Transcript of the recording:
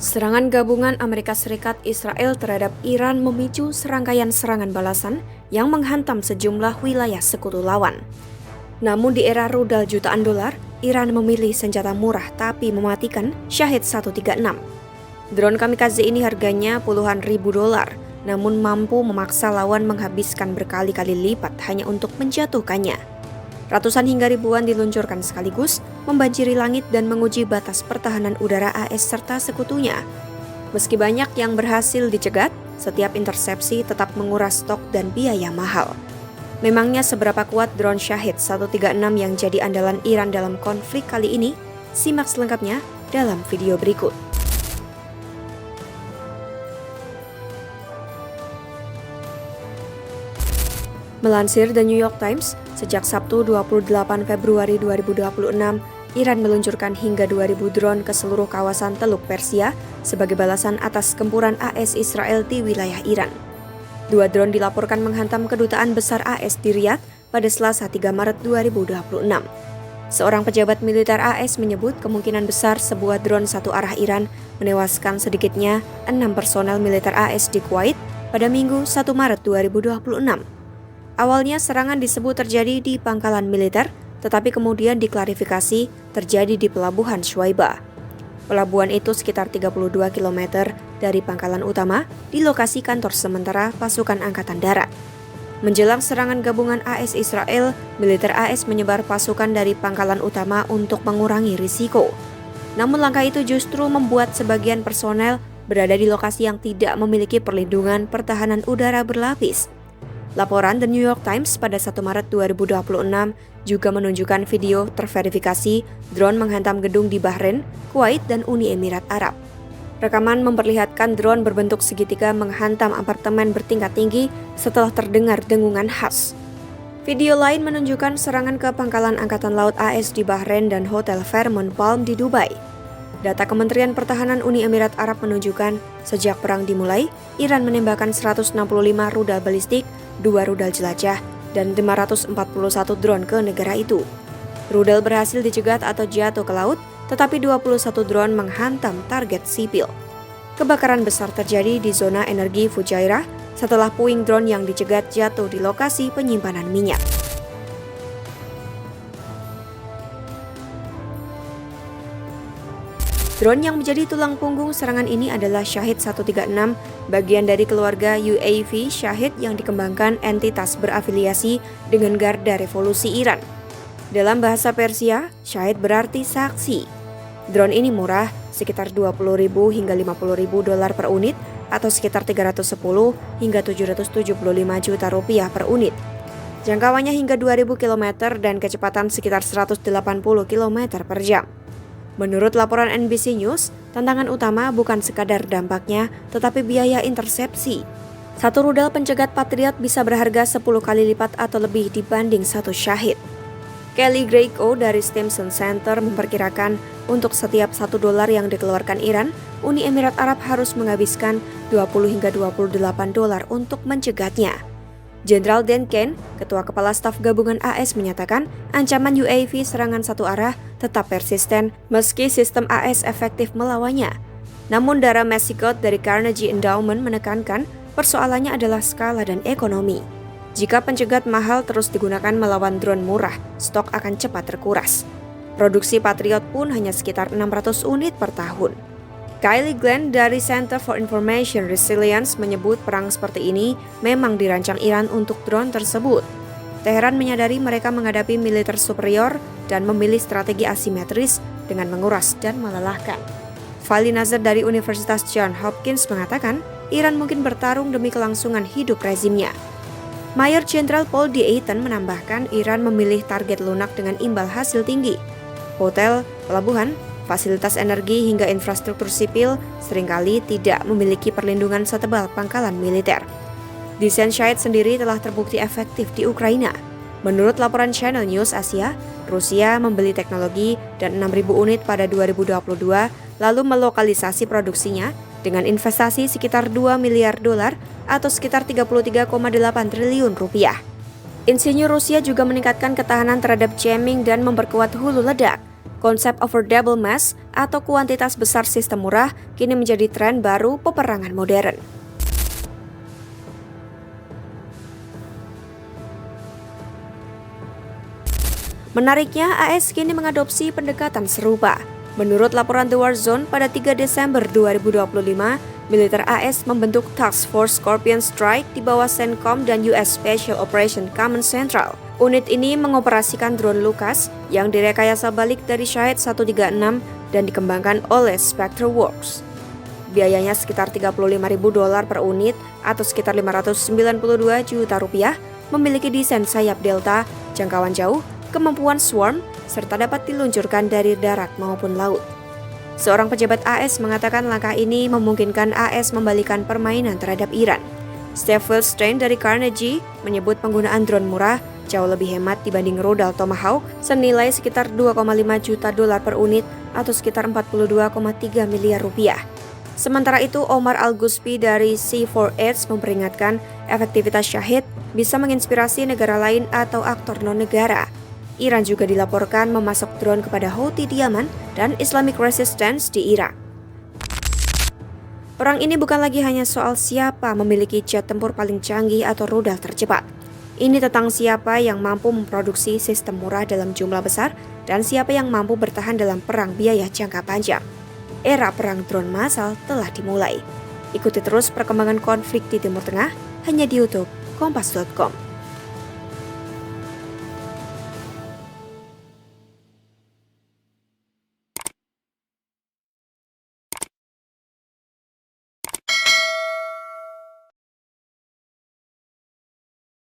Serangan gabungan Amerika Serikat Israel terhadap Iran memicu serangkaian serangan balasan yang menghantam sejumlah wilayah sekutu lawan. Namun di era rudal jutaan dolar, Iran memilih senjata murah tapi mematikan Shahed 136. Drone kamikaze ini harganya puluhan ribu dolar, namun mampu memaksa lawan menghabiskan berkali-kali lipat hanya untuk menjatuhkannya. Ratusan hingga ribuan diluncurkan sekaligus, membanjiri langit dan menguji batas pertahanan udara AS serta sekutunya. Meski banyak yang berhasil dicegat, setiap intersepsi tetap menguras stok dan biaya mahal. Memangnya seberapa kuat drone Shahed 136 yang jadi andalan Iran dalam konflik kali ini? Simak selengkapnya dalam video berikut. Melansir The New York Times, sejak Sabtu 28 Februari 2026, Iran meluncurkan hingga 2.000 drone ke seluruh kawasan Teluk Persia sebagai balasan atas gempuran AS Israel di wilayah Iran. 2 drone dilaporkan menghantam kedutaan besar AS di Riyadh pada Selasa 3 Maret 2026. Seorang pejabat militer AS menyebut kemungkinan besar sebuah drone satu arah Iran menewaskan sedikitnya 6 personel militer AS di Kuwait pada Minggu 1 Maret 2026. Awalnya serangan disebut terjadi di pangkalan militer, tetapi kemudian diklarifikasi terjadi di pelabuhan Shuaibah. Pelabuhan itu sekitar 32 km dari pangkalan utama di lokasi kantor sementara pasukan Angkatan Darat. Menjelang serangan gabungan AS Israel, militer AS menyebar pasukan dari pangkalan utama untuk mengurangi risiko. Namun langkah itu justru membuat sebagian personel berada di lokasi yang tidak memiliki perlindungan pertahanan udara berlapis. Laporan The New York Times pada 1 Maret 2026 juga menunjukkan video terverifikasi drone menghantam gedung di Bahrain, Kuwait, dan Uni Emirat Arab. Rekaman memperlihatkan drone berbentuk segitiga menghantam apartemen bertingkat tinggi setelah terdengar dengungan khas. Video lain menunjukkan serangan ke pangkalan Angkatan Laut AS di Bahrain dan Hotel Fairmont Palm di Dubai. Data Kementerian Pertahanan Uni Emirat Arab menunjukkan sejak perang dimulai, Iran menembakkan 165 rudal balistik, 2 rudal jelajah, dan 541 drone ke negara itu. Rudal berhasil dicegat atau jatuh ke laut, tetapi 21 drone menghantam target sipil. Kebakaran besar terjadi di zona energi Fujairah setelah puing drone yang dicegat jatuh di lokasi penyimpanan minyak. Drone yang menjadi tulang punggung serangan ini adalah Shahed 136, bagian dari keluarga UAV Shahed yang dikembangkan entitas berafiliasi dengan Garda Revolusi Iran. Dalam bahasa Persia, Shahed berarti saksi. Drone ini murah, sekitar 20.000 hingga 50.000 dolar per unit atau sekitar 310 hingga 775 juta rupiah per unit. Jangkauannya hingga 2.000 km dan kecepatan sekitar 180 km per jam. Menurut laporan NBC News, tantangan utama bukan sekadar dampaknya, tetapi biaya intersepsi. Satu rudal pencegat Patriot bisa berharga 10 kali lipat atau lebih dibanding satu Shahed. Kelly Grayco dari Stimson Center memperkirakan untuk setiap $1 yang dikeluarkan Iran, Uni Emirat Arab harus menghabiskan 20 hingga 28 dolar untuk mencegatnya. Jenderal Dan Kane, Ketua Kepala Staf Gabungan AS menyatakan ancaman UAV serangan satu arah tetap persisten meski sistem AS efektif melawannya. Namun Dara Masikot dari Carnegie Endowment menekankan persoalannya adalah skala dan ekonomi. Jika pencegat mahal terus digunakan melawan drone murah, stok akan cepat terkuras. Produksi Patriot pun hanya sekitar 600 unit per tahun. Kylie Glenn dari Center for Information Resilience menyebut perang seperti ini memang dirancang Iran untuk drone tersebut. Teheran menyadari mereka menghadapi militer superior dan memilih strategi asimetris dengan menguras dan melelahkan. Fali Nazar dari Universitas Johns Hopkins mengatakan Iran mungkin bertarung demi kelangsungan hidup rezimnya. Mayor Jenderal Paul D. Eitan menambahkan Iran memilih target lunak dengan imbal hasil tinggi. Hotel, pelabuhan, fasilitas energi hingga infrastruktur sipil seringkali tidak memiliki perlindungan setebal pangkalan militer. Desain Shahed sendiri telah terbukti efektif di Ukraina. Menurut laporan Channel News Asia, Rusia membeli teknologi dan 6.000 unit pada 2022 lalu melokalisasi produksinya dengan investasi sekitar 2 miliar dolar atau sekitar 33,8 triliun rupiah. Insinyur Rusia juga meningkatkan ketahanan terhadap jamming dan memperkuat hulu ledak. Konsep affordable mass atau kuantitas besar sistem murah kini menjadi tren baru peperangan modern. Menariknya, AS kini mengadopsi pendekatan serupa. Menurut laporan The War Zone pada 3 Desember 2025, militer AS membentuk Task Force Scorpion Strike di bawah CENTCOM dan US Special Operation Command Central. Unit ini mengoperasikan drone Lucas yang direkayasa balik dari Shahed 136 dan dikembangkan oleh Spectre Works. Biayanya sekitar $35.000 per unit atau sekitar 592 juta rupiah, memiliki desain sayap delta, jangkauan jauh, kemampuan swarm, serta dapat diluncurkan dari darat maupun laut. Seorang pejabat AS mengatakan langkah ini memungkinkan AS membalikan permainan terhadap Iran. Steve Wilstein dari Carnegie menyebut penggunaan drone murah jauh lebih hemat dibanding rudal Tomahawk senilai sekitar $2,5 juta per unit atau sekitar 42,3 miliar rupiah. Sementara itu, Omar Al-Ghusbi dari C4Edge memperingatkan efektivitas Shahed bisa menginspirasi negara lain atau aktor non-negara. Iran juga dilaporkan memasok drone kepada Houthi di Yaman dan Islamic Resistance di Irak. Perang ini bukan lagi hanya soal siapa memiliki jet tempur paling canggih atau rudal tercepat. Ini tentang siapa yang mampu memproduksi sistem murah dalam jumlah besar dan siapa yang mampu bertahan dalam perang biaya jangka panjang. Era perang drone massal telah dimulai. Ikuti terus perkembangan konflik di Timur Tengah hanya di YouTube Kompas.com.